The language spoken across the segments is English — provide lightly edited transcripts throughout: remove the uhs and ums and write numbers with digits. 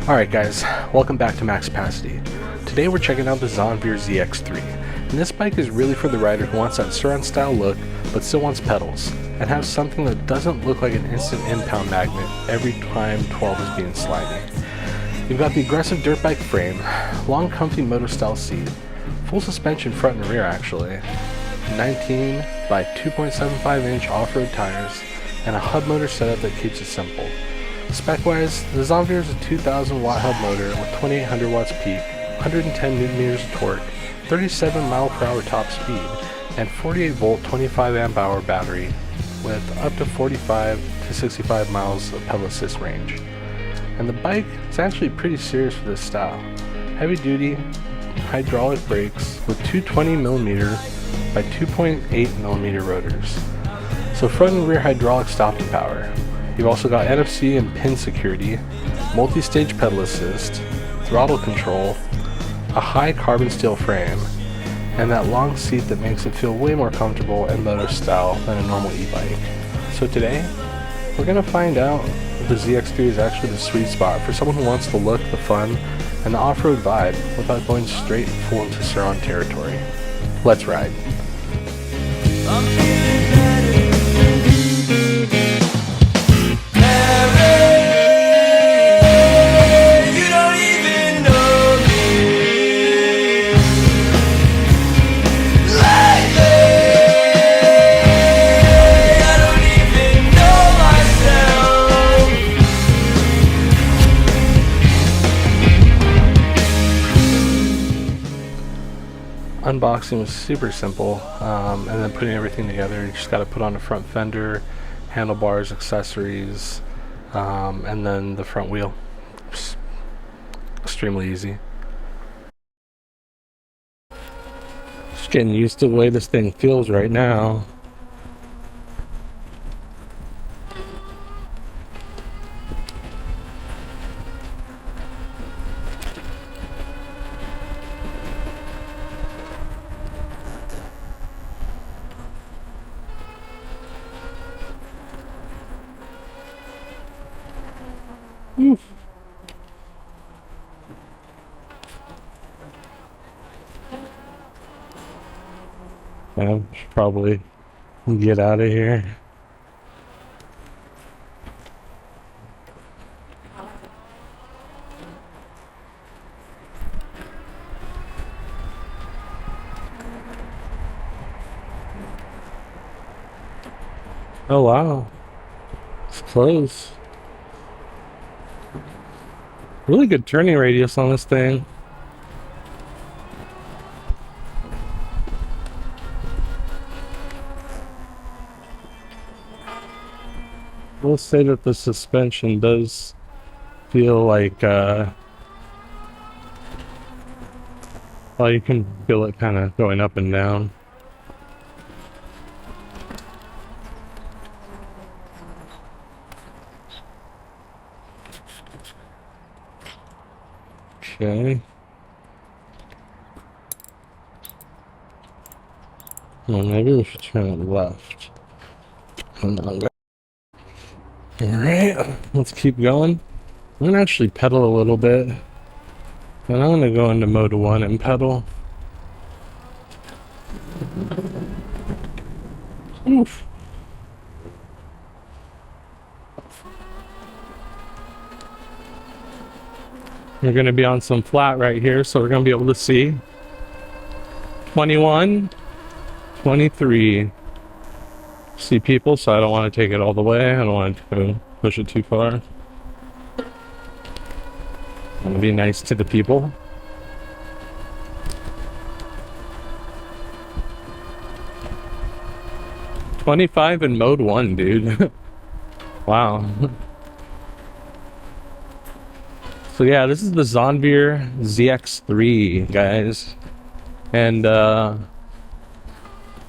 Alright guys, welcome back to MAXAPACITY. Today we're checking out the Zonveer ZX3, and this bike is really for the rider who wants that Sur Ron-style look but still wants pedals, and has something that doesn't look like an instant impound magnet every time 12 is being sliding. You've got the aggressive dirt bike frame, long comfy moto-style seat, full suspension front and rear actually, 19 by 2.75 inch off-road tires, and a hub motor setup that keeps it simple. Spec-wise, the Zonveer is a 2000 watt hub motor with 2800 watts peak, 110 Newton meters of torque, 37 mile per hour top speed, and 48 volt 25 amp hour battery with up to 45 to 65 miles of pedal assist range. And the bike is actually pretty serious for this style. Heavy duty hydraulic brakes with two 20mm by 2.8mm rotors. So front and rear hydraulic stopping power. You've also got NFC and pin security, multi-stage pedal assist, throttle control, a high carbon steel frame, and that long seat that makes it feel way more comfortable and moto style than a normal e-bike. So today, we're going to find out if the ZX3 is actually the sweet spot for someone who wants the look, the fun, and the off-road vibe without going straight full into Sur Ron territory. Let's ride. Unboxing was super simple, and then putting everything together, you just got to put on the front fender, handlebars, accessories, and then the front wheel. Just extremely easy. Just getting used to the way this thing feels right now. Oof. Yeah, should probably get out of here. Oh wow, it's close. Really good turning radius on this thing. We'll say that the suspension does feel like, well, you can feel it kind of going up and down. Okay. Well, maybe we should turn it left. Alright, let's keep going. I'm gonna actually pedal a little bit. And I'm gonna go into Moto 1 and pedal. Oof. We're going to be on some flat right here, so we're going to be able to see 21, 23. See people, so I don't want to take it all the way. I don't want to push it too far. I'm going to be nice to the people. $25 in mode 1, dude. Wow. So yeah, this is the Zonveer ZX3, guys, and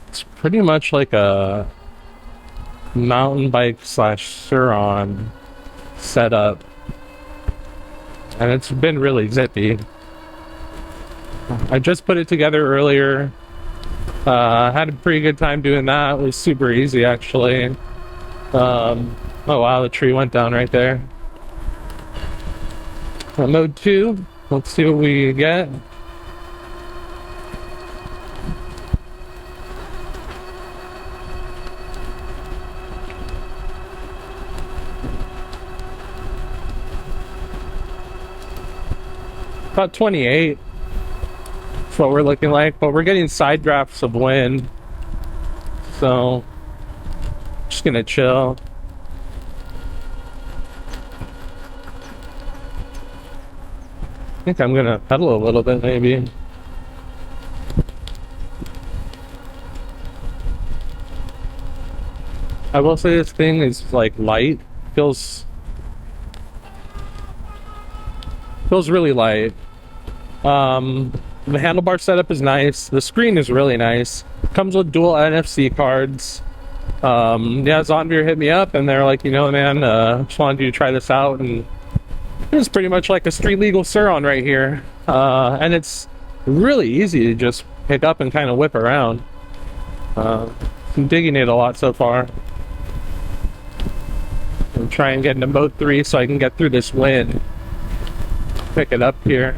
it's pretty much like a mountain bike slash Sur Ron setup, and it's been really zippy. I just put it together earlier. Had a pretty good time doing that. It was super easy actually. Oh wow, the tree went down right there. Mode 2. Let's see what we get. About 28. That's what we're looking like, but we're getting side drafts of wind. So, just gonna chill. I think I'm gonna pedal a little bit, maybe. I will say this thing is like light. Feels really light. The handlebar setup is nice. The screen is really nice. Comes with dual NFC cards. Yeah, Zonveer hit me up and they're like, you know, man, just wanted you to try this out, and it's pretty much like a street legal Sur Ron right here. And it's really easy to just pick up and kind of whip around. I'm digging it a lot so far. I'm trying to get into mode 3 so I can get through this wind. Pick it up here.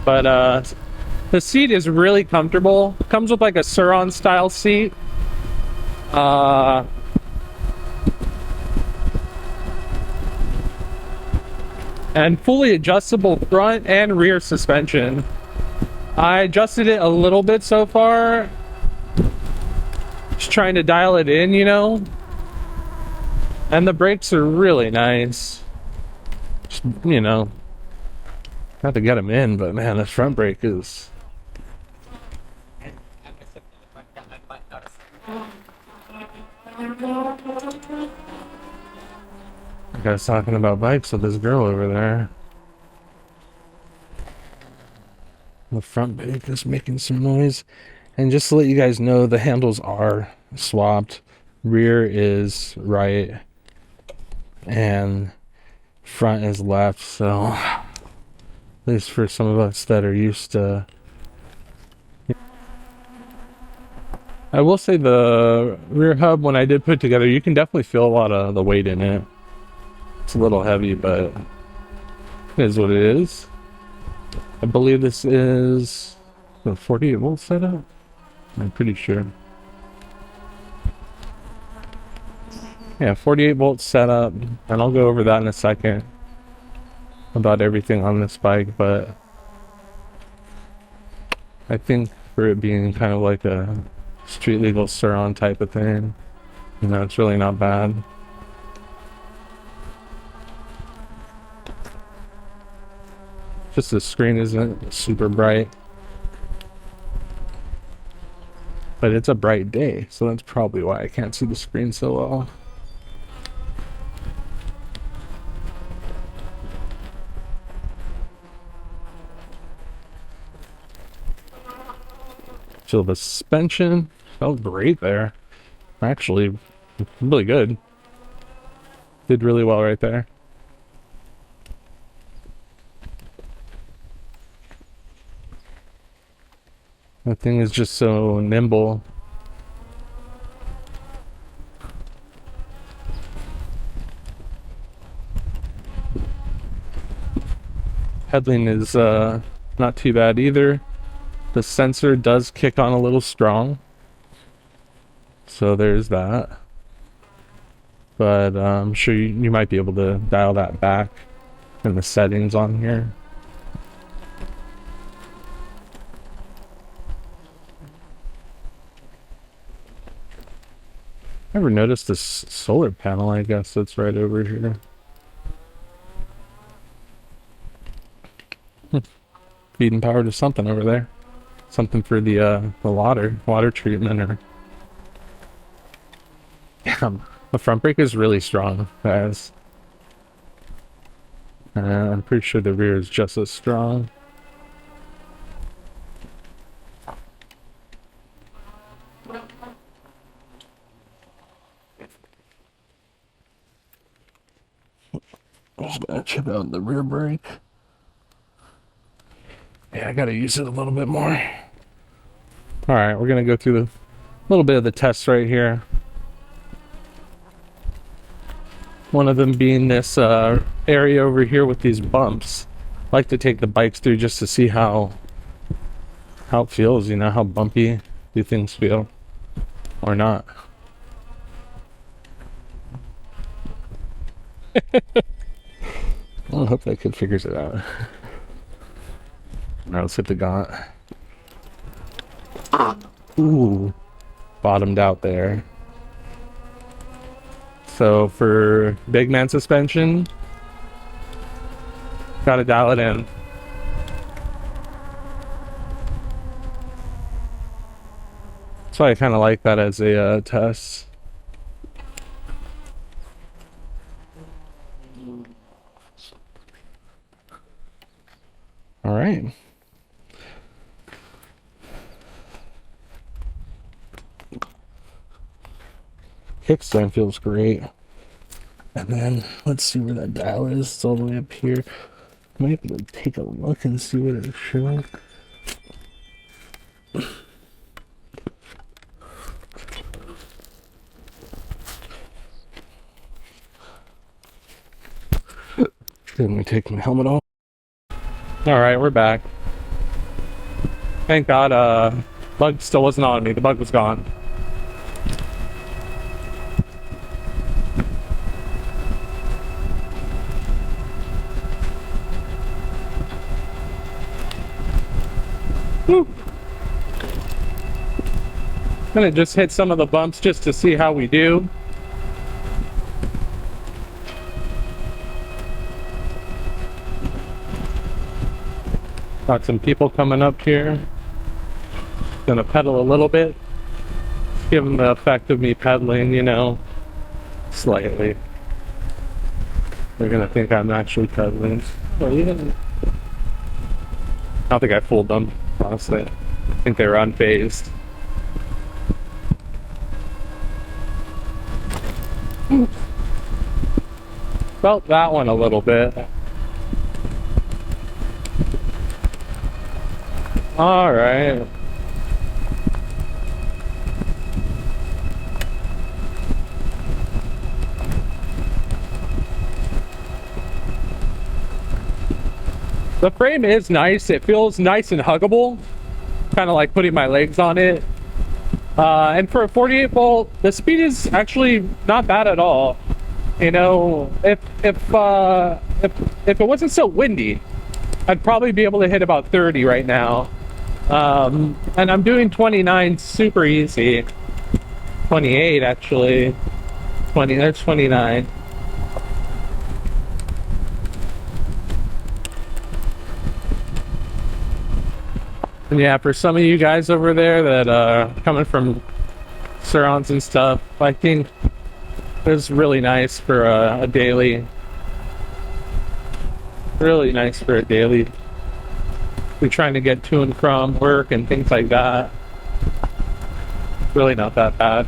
But the seat is really comfortable. Comes with like a Sur Ron-style seat. And fully adjustable front and rear suspension. I adjusted it a little bit so far. Just trying to dial it in, you know. And the brakes are really nice. Just, you know, not to get them in, but man, this front brake is... I was talking about bikes with this girl over there. The front brake is making some noise. And just to let you guys know, the handles are swapped. Rear is right and front is left, so at least for some of us that are used to... I will say the rear hub, when I did put it together, you can definitely feel a lot of the weight in it. It's a little heavy, but it is what it is. I believe this is a 48 volt setup. I'm pretty sure. Yeah, 48 volt setup, and I'll go over that in a second about everything on this bike, but I think for it being kind of like a street legal Sur Ron type of thing, you know, it's really not bad. Just the screen isn't super bright, but it's a bright day, so that's probably why I can't see the screen so well. So the suspension felt great there. Actually, really good. Did really well right there. That thing is just so nimble. Headling is not too bad either. The sensor does kick on a little strong, so there's that. But I'm sure you might be able to dial that back in the settings on here. Never noticed this solar panel, I guess that's right over here. Feeding power to something over there. Something for the water treatment, or... Yeah, the front brake is really strong, guys. I'm pretty sure the rear is just as strong. Just gotta chip out the rear brake. Yeah, I gotta use it a little bit more. Alright, we're gonna go through a little bit of the test right here. One of them being this area over here with these bumps. I like to take the bikes through just to see how it feels, you know, how bumpy do things feel or not. I hope that kid figures it out. Alright, let's hit the gaunt. Ooh, bottomed out there. So for big man suspension, gotta dial it in. So I kind of like that as a test. All right. Kickstand feels great. And then let's see where that dial is. It's all the way up here. I might be able to take a look and see what it's showing. Let me take my helmet off. All right, we're back. Thank God, bug still wasn't on me. The bug was gone. Woo. Gonna just hit some of the bumps just to see how we do. Got some people coming up here. Gonna pedal a little bit. Give them the effect of me pedaling, you know, slightly. They're gonna think I'm actually pedaling. Well, yeah. I don't think I fooled them, honestly. I think they were unfazed. Felt that one a little bit. All right. The frame is nice. It feels nice and huggable. Kind of like putting my legs on it. And for a 48 volt, the speed is actually not bad at all. You know, if it wasn't so windy, I'd probably be able to hit about 30 right now. And I'm doing 29 super easy. 28 actually. 20, there's 29. And yeah, for some of you guys over there that are coming from Sur Rons and stuff, I think it's really nice for a daily. Really nice for a daily. We're trying to get to and from work and things like that. Really not that bad.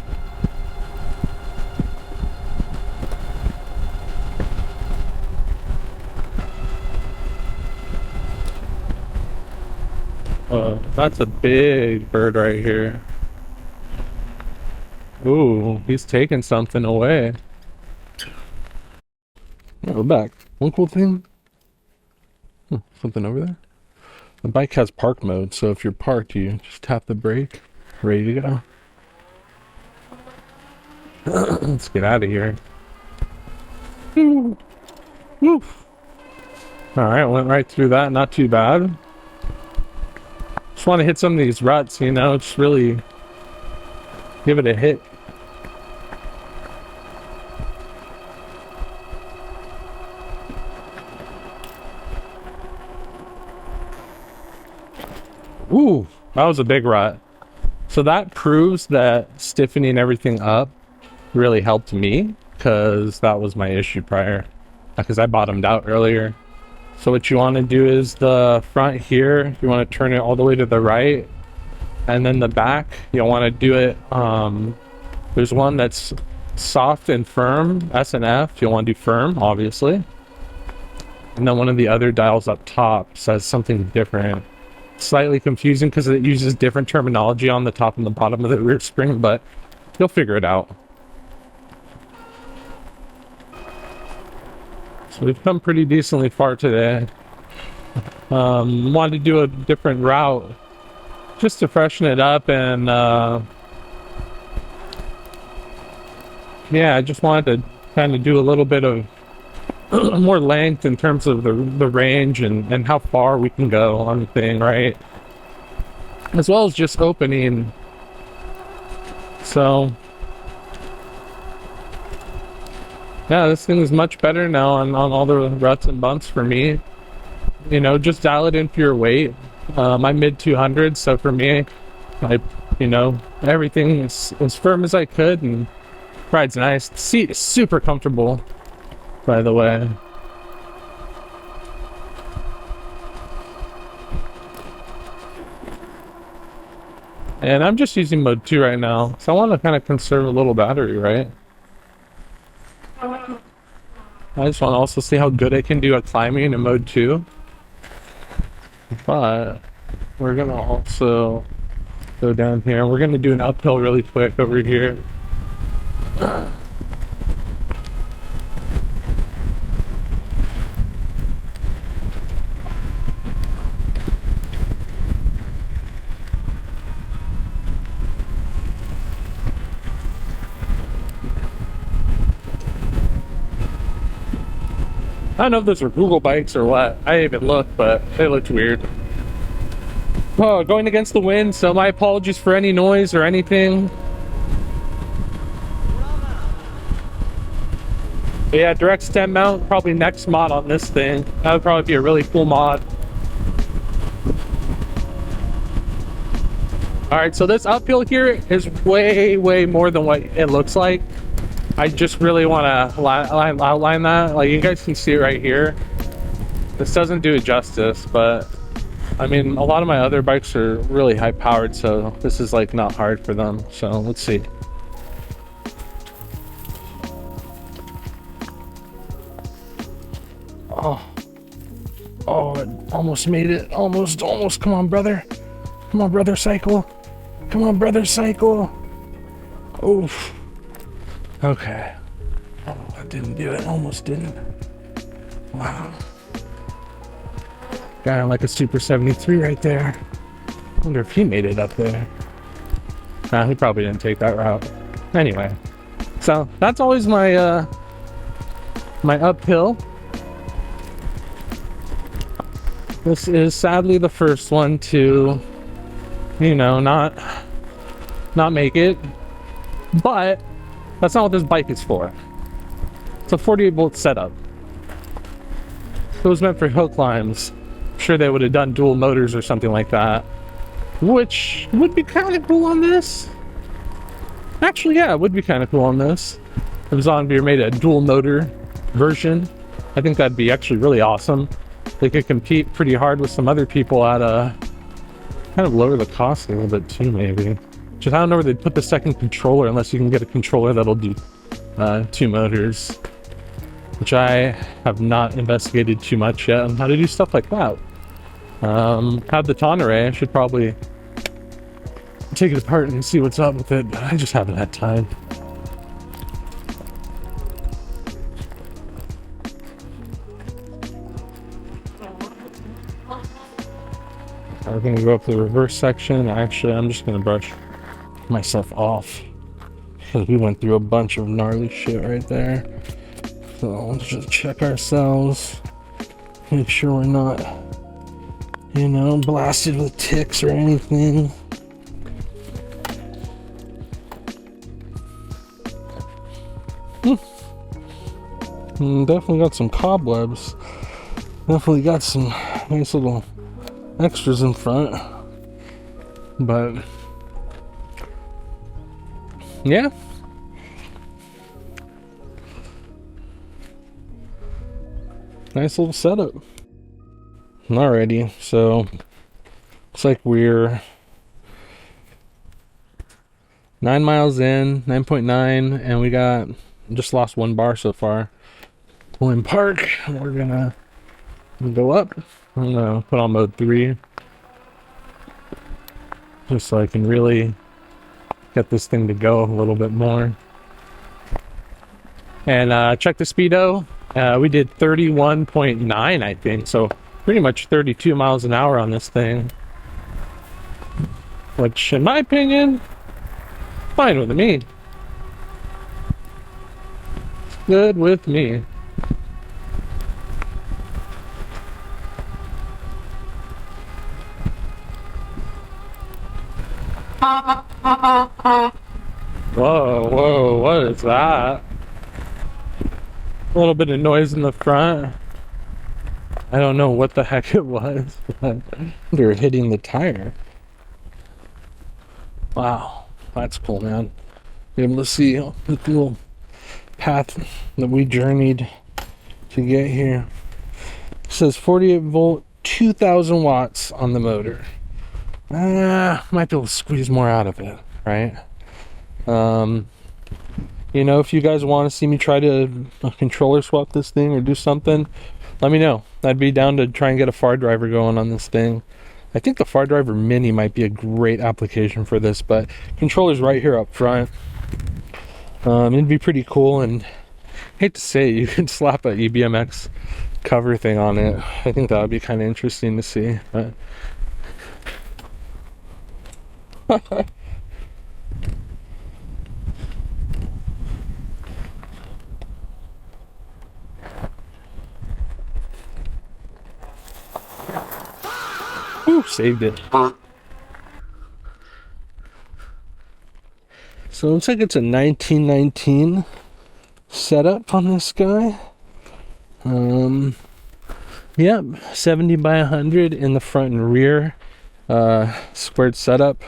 That's a big bird right here. Ooh, he's taking something away. We're back. One cool thing. Something over there. The bike has park mode, so if you're parked, you just tap the brake. Ready to go. Let's get out of here. Woo. Alright, went right through that. Not too bad. Just want to hit some of these ruts, you know, just really give it a hit. Ooh, that was a big rut. So that proves that stiffening everything up really helped me, because that was my issue prior, because I bottomed out earlier. So what you want to do is the front here, you want to turn it all the way to the right, and then the back, you'll want to do it, there's one that's soft and firm, S and F, you'll want to do firm, obviously. And then one of the other dials up top says something different. Slightly confusing because it uses different terminology on the top and the bottom of the rear spring, but you'll figure it out. So we've come pretty decently far today. Wanted to do a different route just to freshen it up, and yeah, I just wanted to kind of do a little bit of more length in terms of the range and how far we can go on the thing, right? As well as just opening. So yeah, this thing is much better now on all the ruts and bumps for me. You know, just dial it in for your weight. I'm mid 200s, so for me, you know, everything is as firm as I could, and ride's nice. The seat is super comfortable, by the way. And I'm just using mode 2 right now, so I want to kind of conserve a little battery, right? I just want to also see how good I can do at climbing in mode 2. But we're gonna also go down here, and we're gonna do an uphill really quick over here. I don't know if those were Google bikes or what. I didn't even look, but they looked weird. Oh, going against the wind, so my apologies for any noise or anything. But yeah, direct stem mount, probably next mod on this thing. That would probably be a really cool mod. Alright, so this uphill here is way, way more than what it looks like. I just really want to outline that. Like, you guys can see it right here. This doesn't do it justice, but I mean, a lot of my other bikes are really high powered, so this is like not hard for them. So let's see. Oh, it almost made it. Almost. Come on, brother. Come on, brother, cycle. Come on, brother, cycle. Oof. Okay. Oh, I didn't do it. Almost didn't. Wow. Guy on like a Super 73 right there. Wonder if he made it up there. Nah, he probably didn't take that route. Anyway, so that's always my my uphill. This is sadly the first one to, you know, not make it, but that's not what this bike is for. It's a 48 volt setup. If it was meant for hill climbs, I'm sure they would have done dual motors or something like that, which would be kind of cool on this. Actually, yeah, it would be kind of cool on this. If Zonveer made a dual motor version, I think that'd be actually really awesome. They could compete pretty hard with some other people at kind of lower the cost a little bit too, maybe. Just I don't know where they'd put the second controller unless you can get a controller that'll do 2 motors, which I have not investigated too much yet on how to do stuff like that. Have the Talaria. I should probably take it apart and see what's up with it, but I just haven't had time. We're gonna go up the reverse section. Actually, I'm just gonna brush myself off because we went through a bunch of gnarly shit right there. So let's just check ourselves, make sure we're not, you know, blasted with ticks or anything. Definitely got some cobwebs. Definitely got some nice little extras in front, but yeah, nice little setup. Alrighty, so looks like we're 9 miles in, 9.9, and we got just lost 1 bar so far. We'll in park, and we're gonna go up. I'm gonna put on mode 3 just so I can really get this thing to go a little bit more. And check the speedo. We did 31.9, I think, so pretty much 32 miles an hour on this thing. Which, in my opinion, fine with me. Good with me. Whoa, whoa, what is that? A little bit of noise in the front. I don't know what the heck it was, but they're hitting the tire. Wow, that's cool, man. You're able to see the little path that we journeyed to get here. It says 48 volt, 2000 watts on the motor. Might be able to squeeze more out of it, right? You know, if you guys want to see me try to controller swap this thing or do something, let me know. I'd be down to try and get a far driver going on this thing. I think the far driver mini might be a great application for this, but controller's right here up front. It'd be pretty cool, and I hate to say it, you could slap a EBMX cover thing on it. I think that would be kind of interesting to see, but Ooh, saved it. So it looks like it's a 1919 setup on this guy. Yep, 70 by 100 in the front and rear. Squared setup.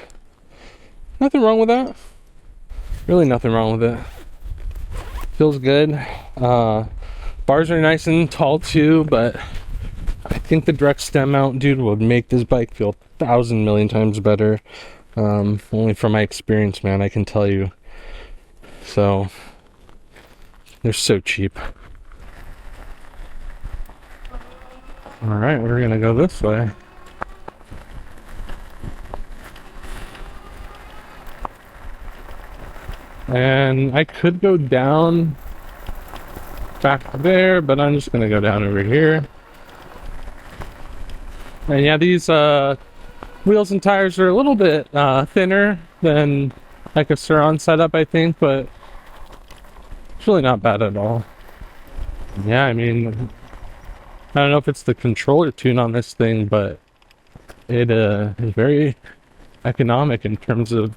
Nothing wrong with that. Really nothing wrong with it. Feels good. Bars are nice and tall too, but I think the direct stem mount, dude, would make this bike feel 1,000 million times better. Only from my experience, man, I can tell you. So, they're so cheap. Alright, we're gonna go this way. And I could go down back there, but I'm just gonna go down over here. And yeah, these wheels and tires are a little bit thinner than like a Sur Ron setup, I think, but it's really not bad at all. Yeah, I mean, I don't know if it's the controller tune on this thing, but it is very economic in terms of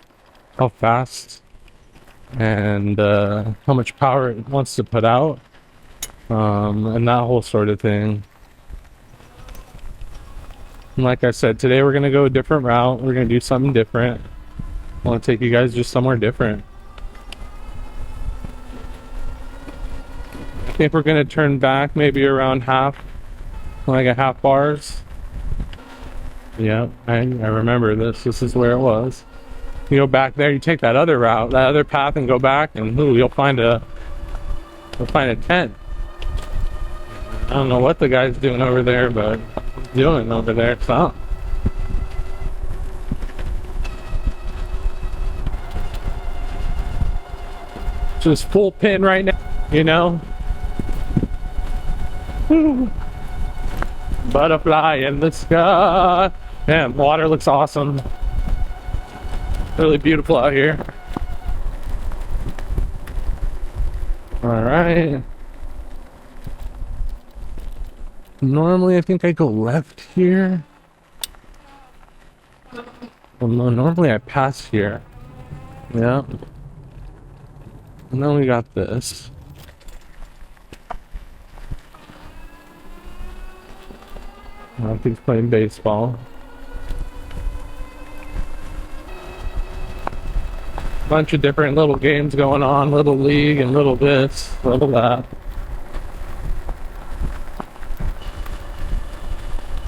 how fast and how much power it wants to put out, and that whole sort of thing. And like I said, today we're gonna go a different route. We're gonna do something different. I want to take you guys just somewhere different. I think we're gonna turn back maybe around like a half bars. Yeah, I remember this. This is where it was. You go back there, you take that other route, that other path, and go back, and ooh, you'll find a tent. I don't know what the guy's doing over there, but he's doing over there, so. Just full pin right now, you know? Woo. Butterfly in the sky. Man, water looks awesome. Really beautiful out here. Alright. Normally I think I go left here. Well, no, normally I pass here. Yeah. And then we got this. I think he's playing baseball. Bunch of different little games going on, little league and little this, little that.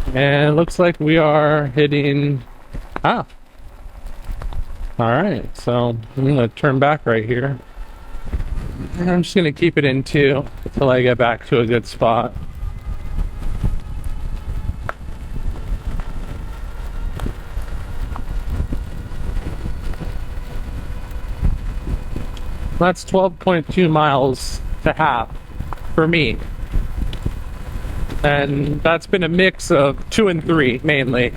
And it looks like we are hitting alright, so I'm gonna turn back right here. And I'm just gonna keep it in 2 until I get back to a good spot. That's 12.2 miles to half for me. And that's been a mix of 2 and 3 mainly.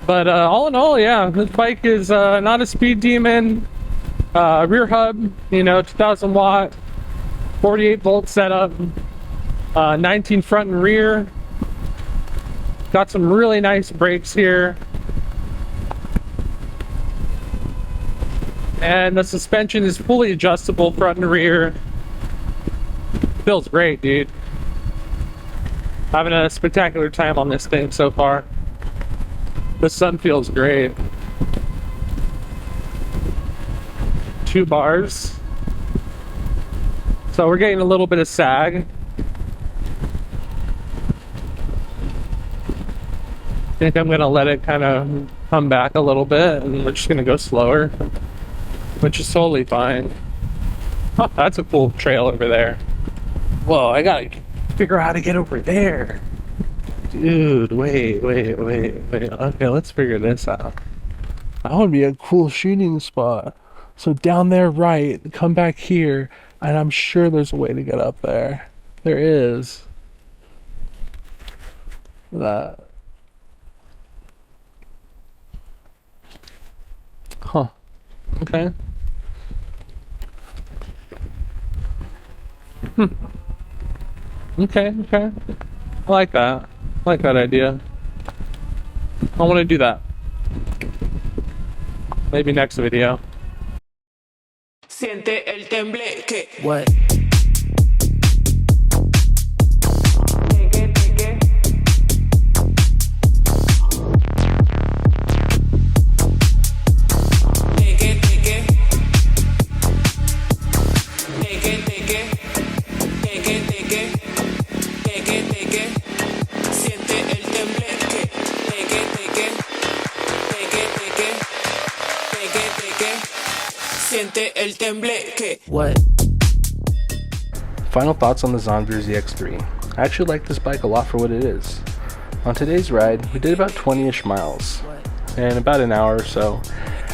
But all in all, yeah, this bike is not a speed demon. Rear hub, 2000 watt, 48 volt setup, 19 front and rear. Got some really nice brakes here. And the suspension is fully adjustable front and rear. Feels great, dude. Having a spectacular time on this thing so far. The sun feels great. 2 bars. So we're getting a little bit of sag. I think I'm gonna let it kind of come back a little bit, and we're just gonna go slower, which is totally fine. Oh, that's a cool trail over there. Whoa, I gotta figure out how to get over there. Dude, wait. Okay, let's figure this out. That would be a cool shooting spot. So down there right, come back here, and I'm sure there's a way to get up there. There is. That. Huh. Okay. Okay. I like that. I like that idea. I want to do that. Maybe next video. Siente el tembleque. What? What? Final thoughts on the Zonveer ZX3. I actually like this bike a lot for what it is. On today's ride, we did about 20-ish miles, in about an hour or so,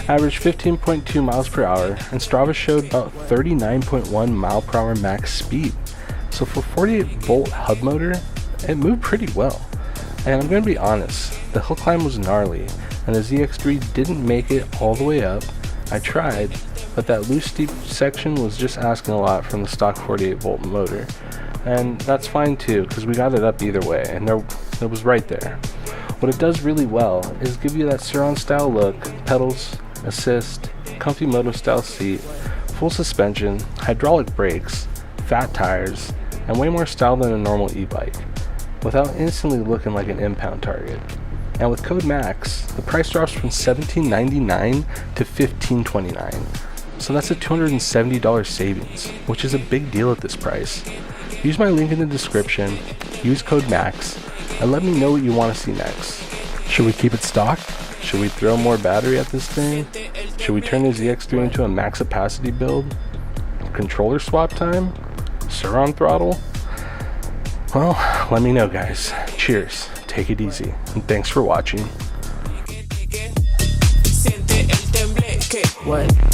averaged 15.2 miles per hour, and Strava showed about 39.1 mile per hour max speed. So for 48 volt hub motor, it moved pretty well. And I'm going to be honest, the hill climb was gnarly, and the ZX3 didn't make it all the way up. I tried, but that loose steep section was just asking a lot from the stock 48 volt motor. And that's fine too, because we got it up either way, and it was right there. What it does really well is give you that Sur Ron-style look, pedals, assist, comfy moto-style seat, full suspension, hydraulic brakes, fat tires, and way more style than a normal e-bike, without instantly looking like an impound target. And with code MAX, the price drops from $17.99 to $15.29. So that's a $270 savings, which is a big deal at this price. Use my link in the description, use code MAX, and let me know what you want to see next. Should we keep it stock? Should we throw more battery at this thing? Should we turn the ZX3 into a MAXAPACITY build? Controller swap time? Sur Ron throttle? Well, let me know, guys. Cheers. Take it easy, and thanks for watching. What?